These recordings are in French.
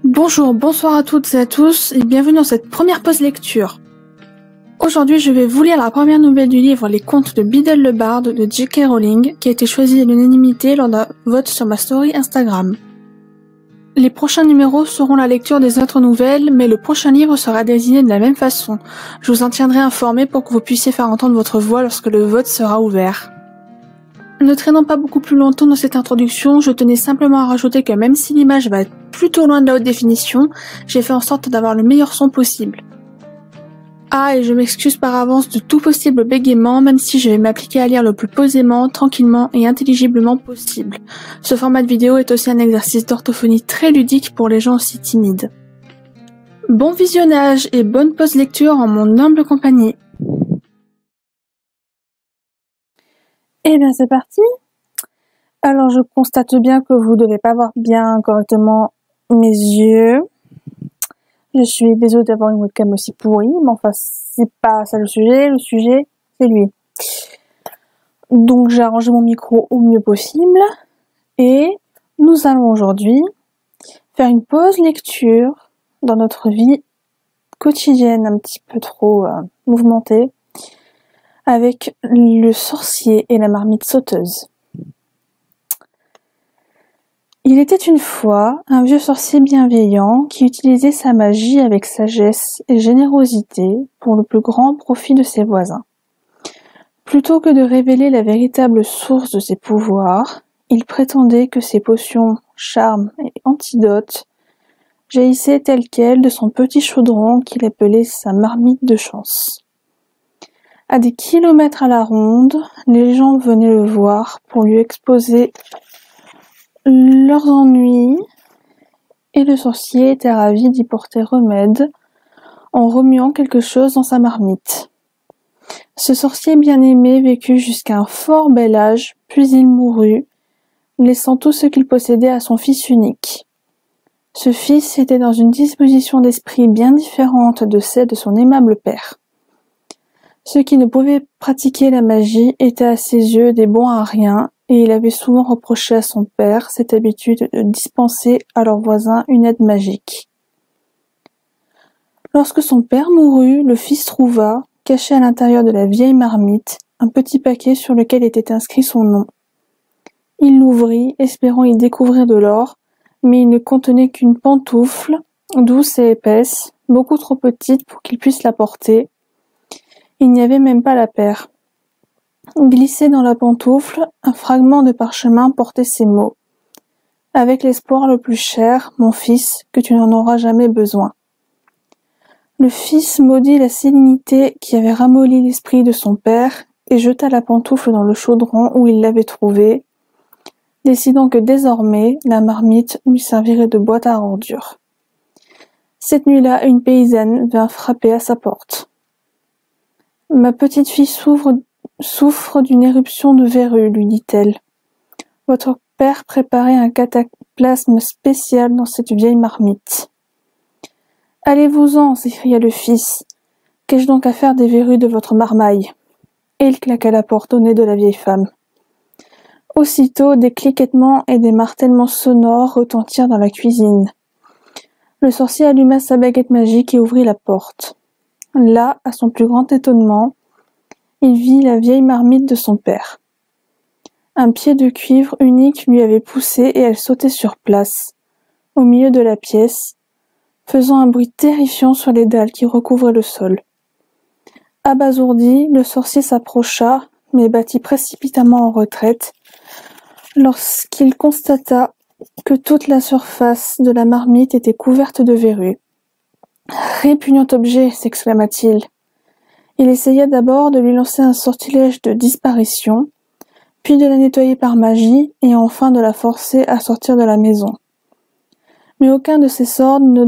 Bonjour, bonsoir à toutes et à tous et bienvenue dans cette première pause lecture. Aujourd'hui, je vais vous lire la première nouvelle du livre Les Contes de Biddle le Barde de J.K. Rowling qui a été choisi à l'unanimité lors d'un vote sur ma story Instagram. Les prochains numéros seront la lecture des autres nouvelles, mais le prochain livre sera désigné de la même façon. Je vous en tiendrai informé pour que vous puissiez faire entendre votre voix lorsque le vote sera ouvert. Ne traînant pas beaucoup plus longtemps dans cette introduction, je tenais simplement à rajouter que même si l'image va être plutôt loin de la haute définition, j'ai fait en sorte d'avoir le meilleur son possible. Ah, et je m'excuse par avance de tout possible bégaiement, même si je vais m'appliquer à lire le plus posément, tranquillement et intelligiblement possible. Ce format de vidéo est aussi un exercice d'orthophonie très ludique pour les gens aussi timides. Bon visionnage et bonne pause lecture en mon humble compagnie. Eh bien c'est parti. Alors je constate bien que vous devez pas voir bien correctement mes yeux. Je suis désolée d'avoir une webcam aussi pourrie, mais enfin c'est pas ça le sujet c'est lui. Donc j'ai arrangé mon micro au mieux possible et nous allons aujourd'hui faire une pause lecture dans notre vie quotidienne un petit peu trop mouvementée avec Le Sorcier et la Marmite Sauteuse. Il était une fois un vieux sorcier bienveillant qui utilisait sa magie avec sagesse et générosité pour le plus grand profit de ses voisins. Plutôt que de révéler la véritable source de ses pouvoirs, il prétendait que ses potions, charmes et antidotes jaillissaient telles quelles de son petit chaudron qu'il appelait sa marmite de chance. À des kilomètres à la ronde, les gens venaient le voir pour lui exposer leurs ennuis, et le sorcier était ravi d'y porter remède en remuant quelque chose dans sa marmite. Ce sorcier bien-aimé vécut jusqu'à un fort bel âge, puis il mourut, laissant tout ce qu'il possédait à son fils unique. Ce fils était dans une disposition d'esprit bien différente de celle de son aimable père. Ceux qui ne pouvaient pratiquer la magie étaient à ses yeux des bons à rien, et il avait souvent reproché à son père cette habitude de dispenser à leurs voisins une aide magique. Lorsque son père mourut, le fils trouva, caché à l'intérieur de la vieille marmite, un petit paquet sur lequel était inscrit son nom. Il l'ouvrit, espérant y découvrir de l'or, mais il ne contenait qu'une pantoufle, douce et épaisse, beaucoup trop petite pour qu'il puisse la porter. Il n'y avait même pas la paire. Glissé dans la pantoufle, un fragment de parchemin portait ces mots. « Avec l'espoir le plus cher, mon fils, que tu n'en auras jamais besoin. » Le fils maudit la sérénité qui avait ramolli l'esprit de son père et jeta la pantoufle dans le chaudron où il l'avait trouvée, décidant que désormais la marmite lui servirait de boîte à ordures. Cette nuit-là, une paysanne vint frapper à sa porte. « Ma petite fille souffre d'une éruption de verrue, lui dit-elle. Votre père préparait un cataplasme spécial dans cette vieille marmite. Allez-vous-en, s'écria le fils. Qu'ai-je donc à faire des verrues de votre marmaille? Et il claqua la porte au nez de la vieille femme. Aussitôt, des cliquettements et des martèlements sonores retentirent dans la cuisine. Le sorcier alluma sa baguette magique et ouvrit la porte. Là, à son plus grand étonnement, il vit la vieille marmite de son père. Un pied de cuivre unique lui avait poussé et elle sautait sur place, au milieu de la pièce, faisant un bruit terrifiant sur les dalles qui recouvraient le sol. Abasourdi, le sorcier s'approcha, mais battit précipitamment en retraite, lorsqu'il constata que toute la surface de la marmite était couverte de verrues. « Répugnant objet !» s'exclama-t-il. Il essaya d'abord de lui lancer un sortilège de disparition, puis de la nettoyer par magie, et enfin de la forcer à sortir de la maison. Mais aucun de ces sorts ne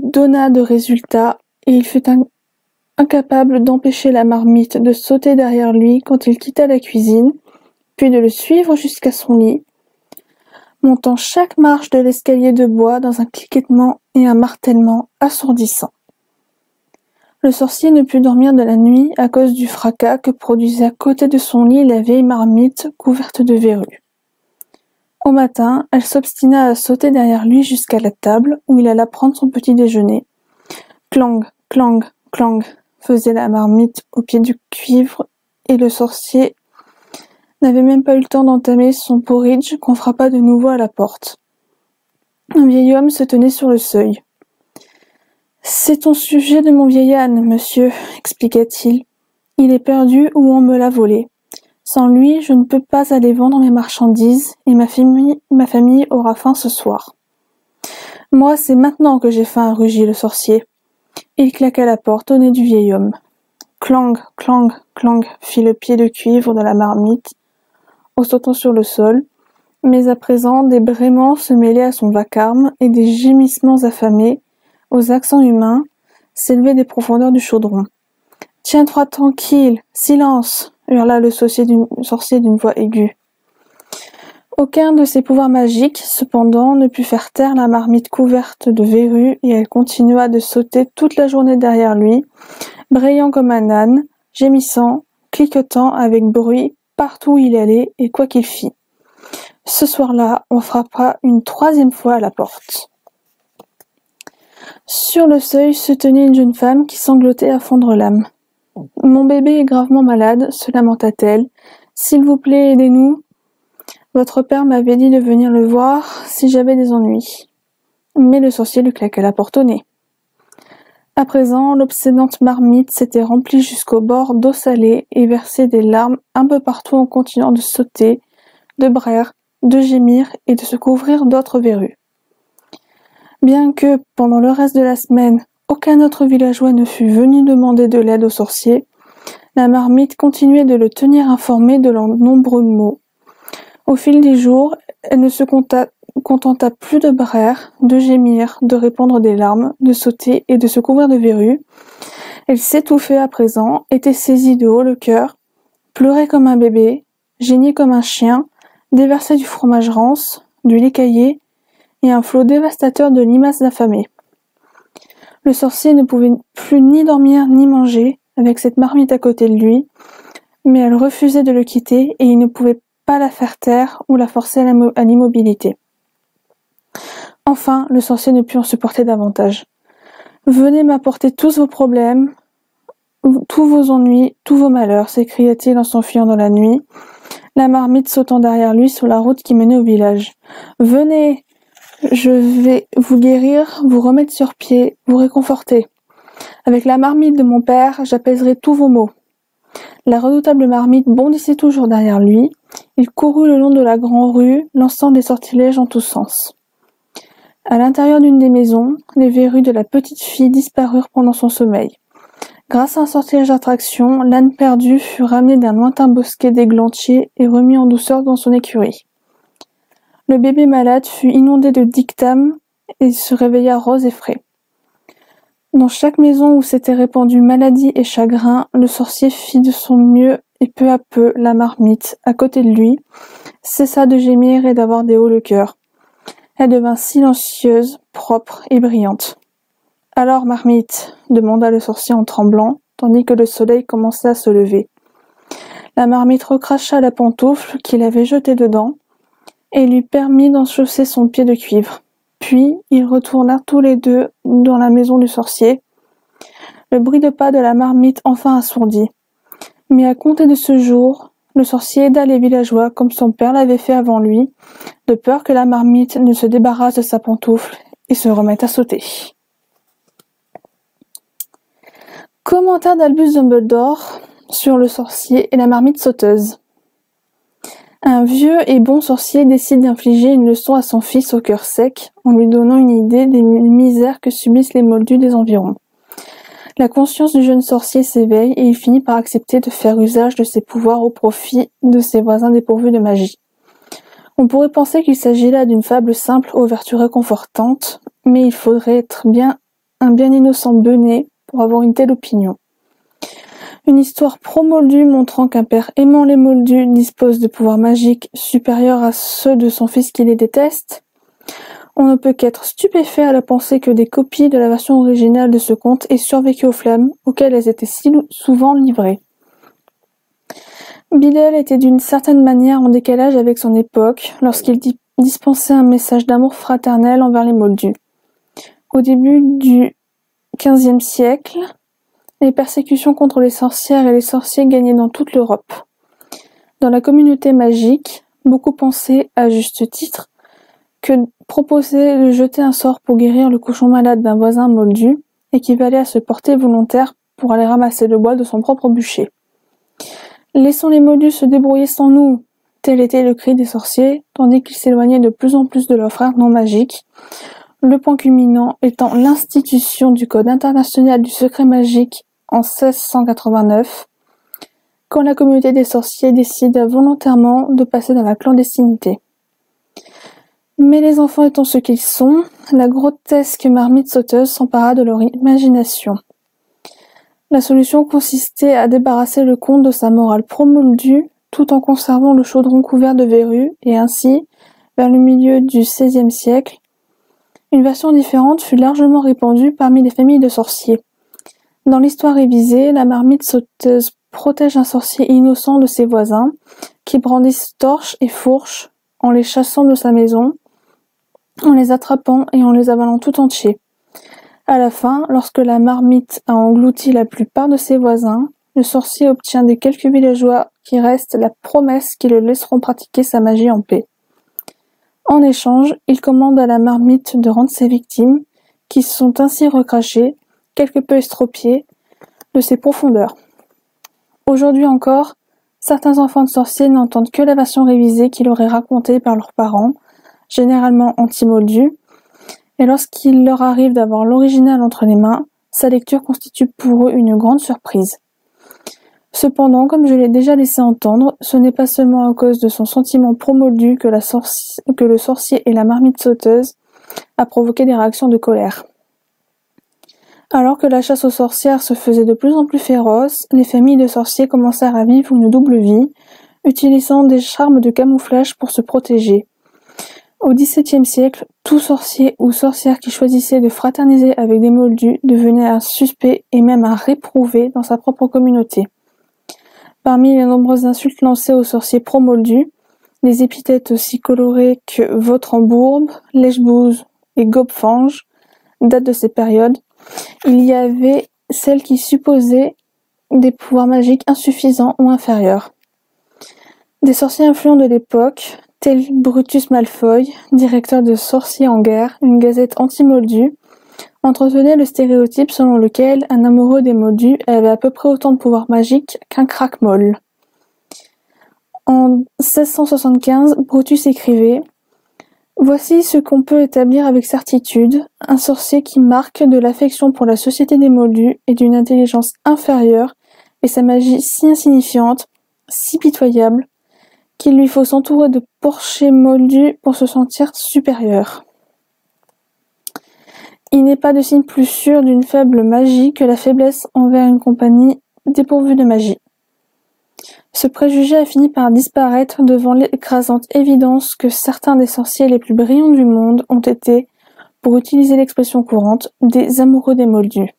donna de résultat, et il fut incapable d'empêcher la marmite de sauter derrière lui quand il quitta la cuisine, puis de le suivre jusqu'à son lit, montant chaque marche de l'escalier de bois dans un cliquetement et un martèlement assourdissants. Le sorcier ne put dormir de la nuit à cause du fracas que produisait à côté de son lit la vieille marmite couverte de verrues. Au matin, elle s'obstina à sauter derrière lui jusqu'à la table où il alla prendre son petit déjeuner. Clang, clang, clang, faisait la marmite au pied du cuivre, et le sorcier n'avait même pas eu le temps d'entamer son porridge qu'on frappa de nouveau à la porte. Un vieil homme se tenait sur le seuil. « C'est au sujet de mon vieil âne, monsieur, expliqua-t-il. Il est perdu ou on me l'a volé. Sans lui, je ne peux pas aller vendre mes marchandises et ma famille aura faim ce soir. Moi, c'est maintenant que j'ai faim, rugit le sorcier. Il claqua la porte au nez du vieil homme. Clang, clang, clang, fit le pied de cuivre de la marmite, en sautant sur le sol, mais à présent des braiments se mêlaient à son vacarme et des gémissements affamés, aux accents humains, s'élevaient des profondeurs du chaudron. « Tiens-toi tranquille, silence !» hurla le sorcier d'une voix aiguë. Aucun de ses pouvoirs magiques, cependant, ne put faire taire la marmite couverte de verrues et elle continua de sauter toute la journée derrière lui, brayant comme un âne, gémissant, cliquetant avec bruit partout où il allait et quoi qu'il fît. Ce soir-là, on frappa une troisième fois à la porte. Sur le seuil se tenait une jeune femme qui sanglotait à fondre l'âme. « Mon bébé est gravement malade, se lamenta-t-elle. S'il vous plaît, aidez-nous. Votre père m'avait dit de venir le voir si j'avais des ennuis. » Mais le sorcier lui claqua la porte au nez. À présent, l'obsédante marmite s'était remplie jusqu'au bord d'eau salée et versait des larmes un peu partout en continuant de sauter, de braire, de gémir et de se couvrir d'autres verrues. Bien que, pendant le reste de la semaine, aucun autre villageois ne fût venu demander de l'aide au sorcier, la marmite continuait de le tenir informé de leurs nombreux maux. Au fil des jours, elle ne se contenta plus de braire, de gémir, de répandre des larmes, de sauter et de se couvrir de verrues. Elle s'étouffait à présent, était saisie de haut le cœur, pleurait comme un bébé, geignait comme un chien, déversait du fromage rance, du lait caillé et un flot dévastateur de limaces affamées. Le sorcier ne pouvait plus ni dormir ni manger avec cette marmite à côté de lui, mais elle refusait de le quitter et il ne pouvait pas la faire taire ou la forcer à l'immobilité. Enfin, le sorcier ne put en supporter davantage. « Venez m'apporter tous vos problèmes, tous vos ennuis, tous vos malheurs, s'écria-t-il en s'enfuyant dans la nuit, la marmite sautant derrière lui sur la route qui menait au village. « Venez, je vais vous guérir, vous remettre sur pied, vous réconforter. Avec la marmite de mon père, j'apaiserai tous vos maux. » La redoutable marmite bondissait toujours derrière lui. Il courut le long de la grande rue, lançant des sortilèges en tous sens. À l'intérieur d'une des maisons, les verrues de la petite fille disparurent pendant son sommeil. Grâce à un sortilège d'attraction, l'âne perdu fut ramené d'un lointain bosquet d'églantiers et remis en douceur dans son écurie. Le bébé malade fut inondé de dictame et se réveilla rose et frais. Dans chaque maison où s'étaient répandus maladie et chagrin, le sorcier fit de son mieux et peu à peu la marmite, à côté de lui, cessa de gémir et d'avoir des hauts le cœur. Elle devint silencieuse, propre et brillante. « Alors, marmite ?» demanda le sorcier en tremblant, tandis que le soleil commençait à se lever. La marmite recracha la pantoufle qu'il avait jetée dedans et lui permit d'enchausser son pied de cuivre. Puis, ils retournèrent tous les deux dans la maison du sorcier. Le bruit de pas de la marmite enfin assourdit. Mais à compter de ce jour, le sorcier aida les villageois comme son père l'avait fait avant lui, de peur que la marmite ne se débarrasse de sa pantoufle et se remette à sauter. Commentaire d'Albus Dumbledore sur le sorcier et la marmite sauteuse. Un vieux et bon sorcier décide d'infliger une leçon à son fils au cœur sec en lui donnant une idée des misères que subissent les moldus des environs. La conscience du jeune sorcier s'éveille et il finit par accepter de faire usage de ses pouvoirs au profit de ses voisins dépourvus de magie. On pourrait penser qu'il s'agit là d'une fable simple aux vertus réconfortantes, mais il faudrait être un bien innocent benet pour avoir une telle opinion. Une histoire pro-moldu montrant qu'un père aimant les moldus dispose de pouvoirs magiques supérieurs à ceux de son fils qui les déteste. On ne peut qu'être stupéfait à la pensée que des copies de la version originale de ce conte aient survécu aux flammes auxquelles elles étaient si souvent livrées. Biddle était d'une certaine manière en décalage avec son époque lorsqu'il dit dispenser un message d'amour fraternel envers les Moldus. Au début du XVe siècle, les persécutions contre les sorcières et les sorciers gagnaient dans toute l'Europe. Dans la communauté magique, beaucoup pensaient, à juste titre, que proposer de jeter un sort pour guérir le cochon malade d'un voisin moldu équivalait à se porter volontaire pour aller ramasser le bois de son propre bûcher. « Laissons les moldus se débrouiller sans nous !» Tel était le cri des sorciers, tandis qu'ils s'éloignaient de plus en plus de leurs frères non magiques, le point culminant étant l'institution du Code international du secret magique en 1689, quand la communauté des sorciers décida volontairement de passer dans la clandestinité. Mais les enfants étant ce qu'ils sont, la grotesque marmite sauteuse s'empara de leur imagination. La solution consistait à débarrasser le conte de sa morale pro-moldue tout en conservant le chaudron couvert de verrues et ainsi, vers le milieu du XVIe siècle, une version différente fut largement répandue parmi les familles de sorciers. Dans l'histoire révisée, la marmite sauteuse protège un sorcier innocent de ses voisins qui brandissent torches et fourches en les chassant de sa maison, en les attrapant et en les avalant tout entiers. À la fin, lorsque la marmite a englouti la plupart de ses voisins, le sorcier obtient des quelques villageois qui restent la promesse qu'ils le laisseront pratiquer sa magie en paix. En échange, il commande à la marmite de rendre ses victimes, qui se sont ainsi recrachées, quelque peu estropiées, de ses profondeurs. Aujourd'hui encore, certains enfants de sorciers n'entendent que la version révisée qu'ils auraient racontée par leurs parents, généralement anti-moldus, et lorsqu'il leur arrive d'avoir l'original entre les mains, sa lecture constitue pour eux une grande surprise. Cependant, comme je l'ai déjà laissé entendre, ce n'est pas seulement à cause de son sentiment pro-moldu que le sorcier et la marmite sauteuse a provoqué des réactions de colère. Alors que la chasse aux sorcières se faisait de plus en plus féroce, les familles de sorciers commencèrent à vivre une double vie, utilisant des charmes de camouflage pour se protéger. Au XVIIe siècle, tout sorcier ou sorcière qui choisissait de fraterniser avec des moldus devenait un suspect et même un réprouvé dans sa propre communauté. Parmi les nombreuses insultes lancées aux sorciers pro-moldus, des épithètes aussi colorées que Vautrambourbe, Lèche-Bouse et Gobe-Fange datent de ces périodes. Il y avait celles qui supposaient des pouvoirs magiques insuffisants ou inférieurs. Des sorciers influents de l'époque, tels Brutus Malfoy, directeur de Sorciers en guerre, une gazette anti-moldus, entretenait le stéréotype selon lequel un amoureux des moldus avait à peu près autant de pouvoir magique qu'un craque-molle. En 1675, Brutus écrivait « Voici ce qu'on peut établir avec certitude, un sorcier qui marque de l'affection pour la société des moldus et d'une intelligence inférieure et sa magie si insignifiante, si pitoyable, qu'il lui faut s'entourer de porchers moldus pour se sentir supérieur. » Il n'est pas de signe plus sûr d'une faible magie que la faiblesse envers une compagnie dépourvue de magie. Ce préjugé a fini par disparaître devant l'écrasante évidence que certains des sorciers les plus brillants du monde ont été, pour utiliser l'expression courante, des amoureux des moldus.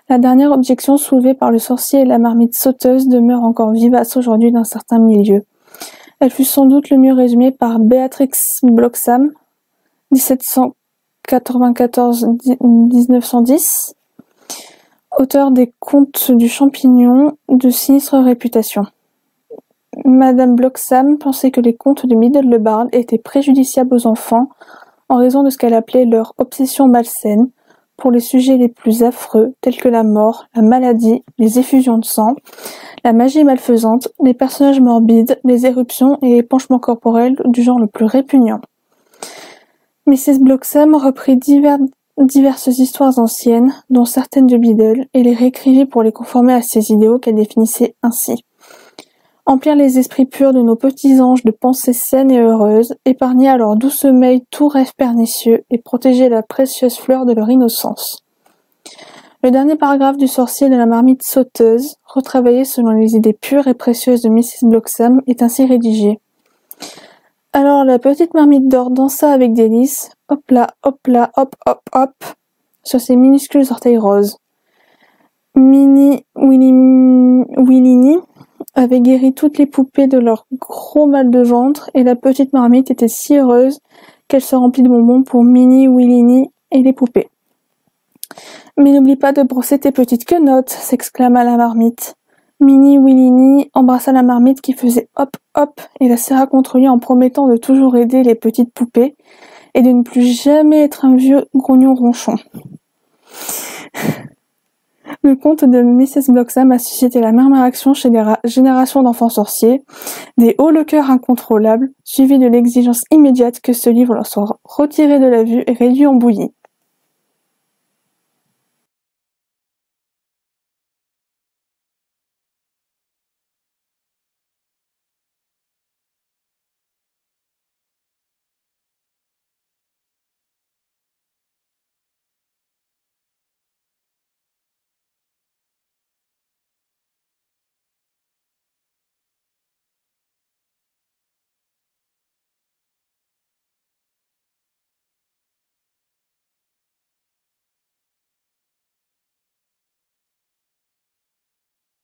La dernière objection soulevée par le sorcier et la marmite sauteuse demeure encore vivace aujourd'hui dans certains milieux. Elle fut sans doute le mieux résumée par Beatrix Bloxham, 1794-1910, auteur des Contes du Champignon de sinistre réputation. Madame Bloxham pensait que les contes de Middle-le-Bard étaient préjudiciables aux enfants en raison de ce qu'elle appelait leur obsession malsaine pour les sujets les plus affreux tels que la mort, la maladie, les effusions de sang, la magie malfaisante, les personnages morbides, les éruptions et l'épanchement corporel du genre le plus répugnant. Mrs. Bloxham reprit diverses histoires anciennes, dont certaines de Biddle, et les réécrivit pour les conformer à ses idéaux qu'elle définissait ainsi. Emplir les esprits purs de nos petits anges de pensées saines et heureuses, épargner à leur doux sommeil tout rêve pernicieux et protéger la précieuse fleur de leur innocence. Le dernier paragraphe du sorcier de la marmite sauteuse, retravaillé selon les idées pures et précieuses de Mrs. Bloxham, est ainsi rédigé. Alors la petite marmite d'or dansa avec délice, hop là, hop là, hop, hop, hop, sur ses minuscules orteils roses. Willini avait guéri toutes les poupées de leur gros mal de ventre et la petite marmite était si heureuse qu'elle se remplit de bonbons pour Minnie, Willini et les poupées. « Mais n'oublie pas de brosser tes petites quenottes !» s'exclama la marmite. Minnie Willini embrassa la marmite qui faisait hop hop et la serra contre lui en promettant de toujours aider les petites poupées et de ne plus jamais être un vieux grognon ronchon. Le conte de Mrs. Bloxham a suscité la même réaction chez des générations d'enfants sorciers, des hauts le cœur incontrôlables, suivis de l'exigence immédiate que ce livre leur soit retiré de la vue et réduit en bouillie.